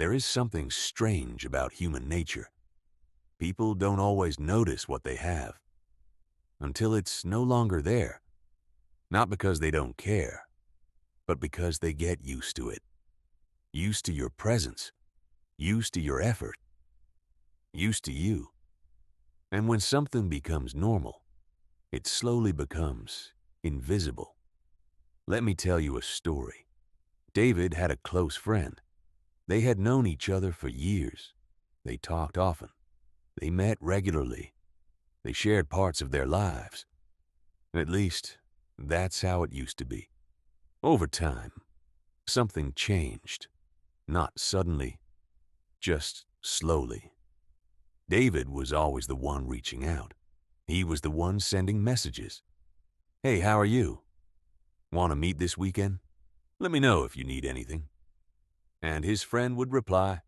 There is something strange about human nature. People don't always notice what they have until it's no longer there, not because they don't care, but because they get used to it, used to your presence, used to your effort, used to you. And when something becomes normal, it slowly becomes invisible. Let me tell you a story. David had a close friend. They had known each other for years. They talked often. They met regularly. They shared parts of their lives. At least, that's how it used to be. Over time, something changed. Not suddenly, just slowly. David was always the one reaching out. He was the one sending messages. "Hey, how are you? Want to meet this weekend? Let me know if you need anything." And his friend would reply,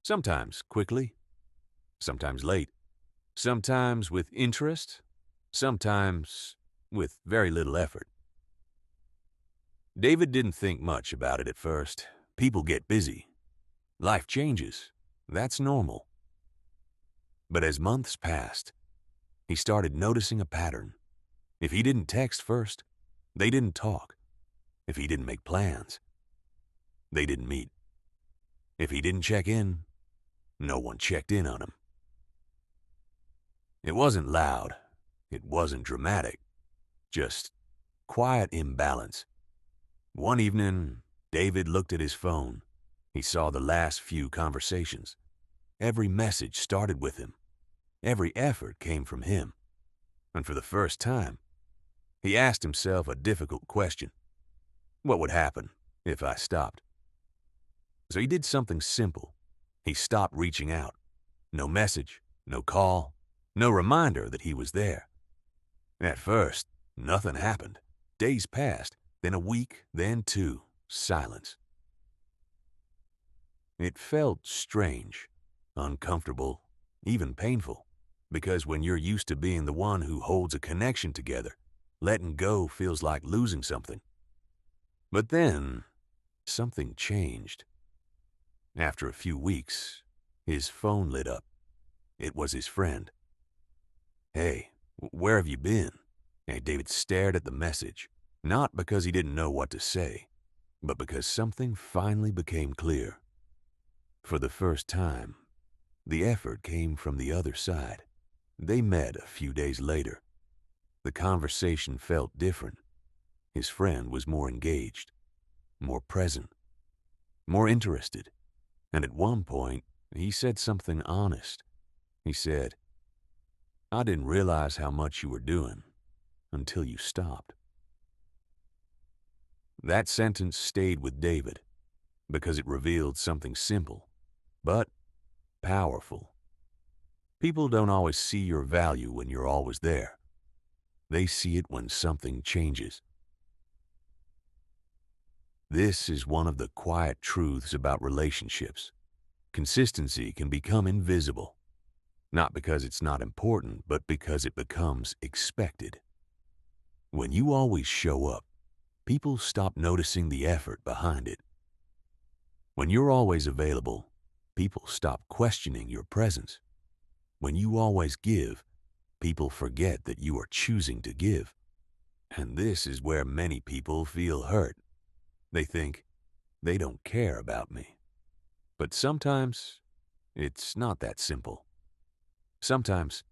sometimes quickly, sometimes late, sometimes with interest, sometimes with very little effort. David didn't think much about it at first. People get busy. Life changes. That's normal. But as months passed, he started noticing a pattern. If he didn't text first, they didn't talk. If he didn't make plans, they didn't meet. If he didn't check in, no one checked in on him. It wasn't loud. It wasn't dramatic. Just quiet imbalance. One evening, David looked at his phone. He saw the last few conversations. Every message started with him. Every effort came from him. And for the first time, he asked himself a difficult question. What would happen if I stopped? So he did something simple. He stopped reaching out. No message, no call, no reminder that he was there. At first, nothing happened. Days passed, then a week, then two. Silence. It felt strange, uncomfortable, even painful, because when you're used to being the one who holds a connection together, letting go feels like losing something. But then, something changed. After a few weeks, his phone lit up. It was his friend. "Hey, where have you been?" And David stared at the message, not because he didn't know what to say, but because something finally became clear. For the first time, the effort came from the other side. They met a few days later. The conversation felt different. His friend was more engaged, more present, more interested. And at one point, he said something honest. He said, "I didn't realize how much you were doing until you stopped." That sentence stayed with David because it revealed something simple, but powerful. People don't always see your value when you're always there. They see it when something changes. This is one of the quiet truths about relationships. Consistency can become invisible, not because it's not important, but because it becomes expected. When you always show up, people stop noticing the effort behind it. When you're always available, people stop questioning your presence. When you always give, people forget that you are choosing to give. And this is where many people feel hurt. They think, they don't care about me. But sometimes, it's not that simple. Sometimes,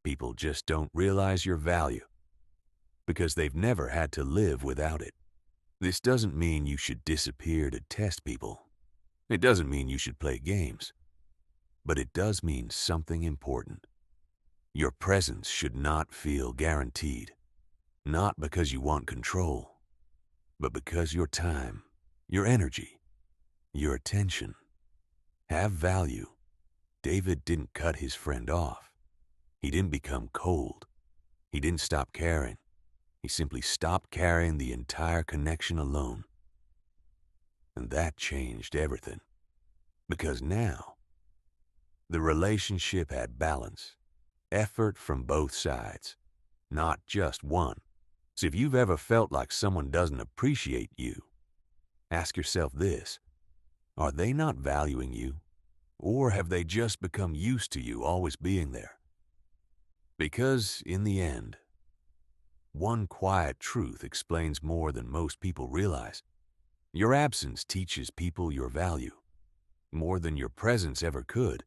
people just don't realize your value because they've never had to live without it. This doesn't mean you should disappear to test people. It doesn't mean you should play games. But it does mean something important. Your presence should not feel guaranteed. Not because you want control, but because your time, your energy, your attention have value. David didn't cut his friend off. He didn't become cold. He didn't stop caring. He simply stopped carrying the entire connection alone. And that changed everything. Because now, the relationship had balance, effort from both sides, not just one. So if you've ever felt like someone doesn't appreciate you, ask yourself this: Are they not valuing you? Or have they just become used to you always being there? Because, in the end, one quiet truth explains more than most people realize. Your absence teaches people your value, more than your presence ever could.